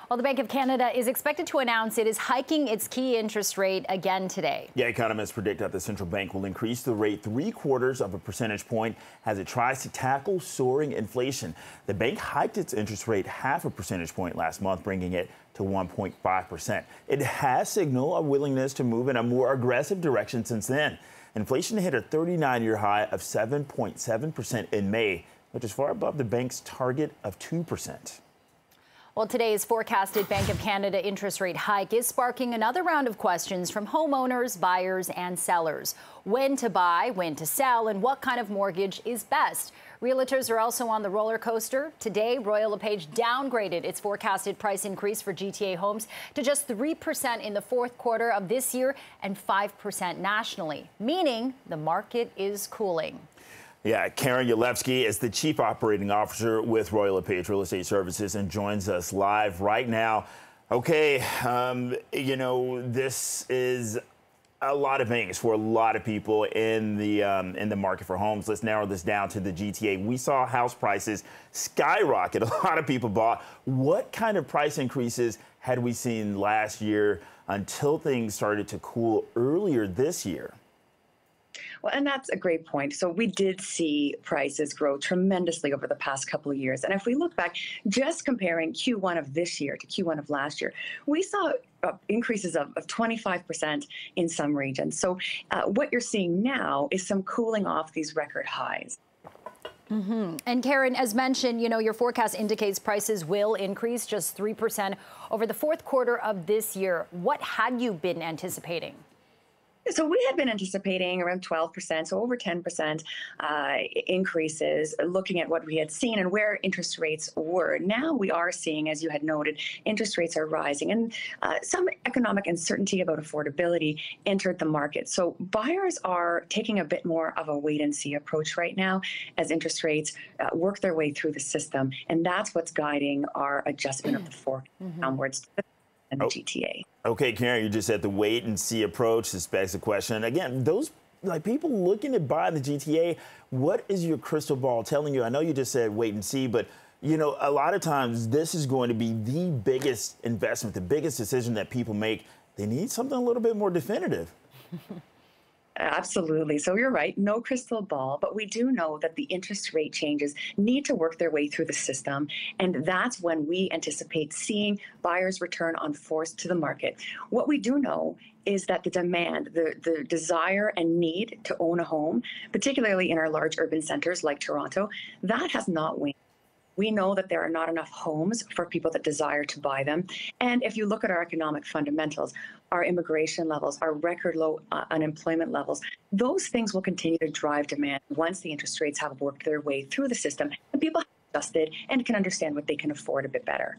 Well, the Bank of Canada is expected to announce it is hiking its key interest rate again today. Yeah, economists predict that the central bank will increase the rate 3/4 of a percentage point as it tries to tackle soaring inflation. The bank hiked its interest rate 0.5 percentage point last month, bringing it to 1.5%. It has signaled a willingness to move in a more aggressive direction since then. Inflation hit a 39-year high of 7.7% in May, which is far above the bank's target of 2%. Well, today's forecasted Bank of Canada interest rate hike is sparking another round of questions from homeowners, buyers, and sellers. When to buy, when to sell, and what kind of mortgage is best. Realtors are also on the roller coaster. Today, Royal Lepage downgraded its forecasted price increase for GTA homes to just 3% in the fourth quarter of this year and 5% nationally, meaning the market is cooling. Yeah, Karen Yalevsky is the Chief Operating Officer with Royal Lepage Real Estate Services and joins us live right now. Okay, this is a lot of things for a lot of people in the market for homes. Let's narrow this down to the GTA. We saw house prices skyrocket. A lot of people bought. What kind of price increases had we seen last year until things started to cool earlier this year? Well, and that's a great point. So we did see prices grow tremendously over the past couple of years. And if we look back, just comparing Q1 of this year to Q1 of last year, we saw increases of 25% in some regions. So what you're seeing now is some cooling off these record highs. And Karen, as mentioned, your forecast indicates prices will increase just 3% over the fourth quarter of this year. What had you been anticipating? So we had been anticipating around 12%, so over 10% increases, looking at what we had seen and where interest rates were. Now we are seeing, as you had noted, interest rates are rising, and some economic uncertainty about affordability entered the market. So buyers are taking a bit more of a wait-and-see approach right now as interest rates work their way through the system, and that's what's guiding our adjustment of the forecast downwards and the GTA. Okay, Karen, you just said the wait and see approach. This begs the question. Again, those people looking to buy the GTA, what is your crystal ball telling you? I know you just said wait and see, but a lot of times this is going to be the biggest investment, the biggest decision that people make. They need something a little bit more definitive. Absolutely. So you're right, no crystal ball, but we do know that the interest rate changes need to work their way through the system. And that's when we anticipate seeing buyers return on force to the market. What we do know is that the demand, the desire and need to own a home, particularly in our large urban centers like Toronto, that has not waned. We know that there are not enough homes for people that desire to buy them. And if you look at our economic fundamentals, our immigration levels, our record low unemployment levels, those things will continue to drive demand once the interest rates have worked their way through the system and people have adjusted and can understand what they can afford a bit better.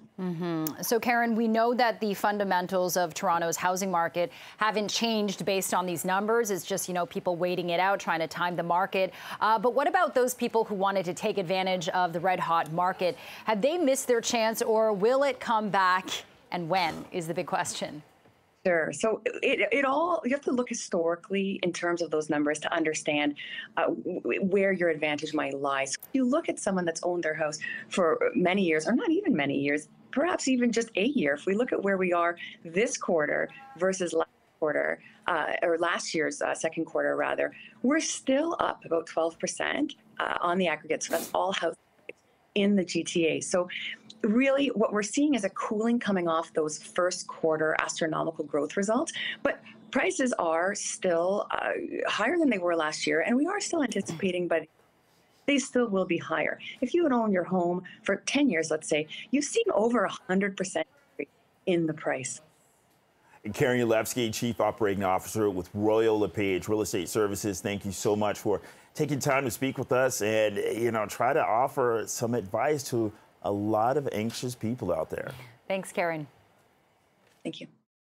So, Karen, we know that the fundamentals of Toronto's housing market haven't changed based on these numbers. It's just, people waiting it out, trying to time the market. But what about those people who wanted to take advantage of the red hot market? Have they missed their chance, or will it come back? And when is the big question? Sure. So you have to look historically in terms of those numbers to understand where your advantage might lie. So if you look at someone that's owned their house for many years, or not even many years, perhaps even just a year, if we look at where we are this quarter versus last quarter, or last year's second quarter rather, we're still up about 12% on the aggregate. So that's all houses in the GTA. So really what we're seeing is a cooling coming off those first quarter astronomical growth results, but prices are still higher than they were last year, and we are still anticipating, but they still will be higher. If you would own your home for 10 years, let's say, you've seen over 100% in the price. Karen Yalevsky, Chief Operating Officer with Royal Lepage Real Estate Services, thank you so much for taking time to speak with us and, try to offer some advice to a lot of anxious people out there. Thanks, Karen. Thank you.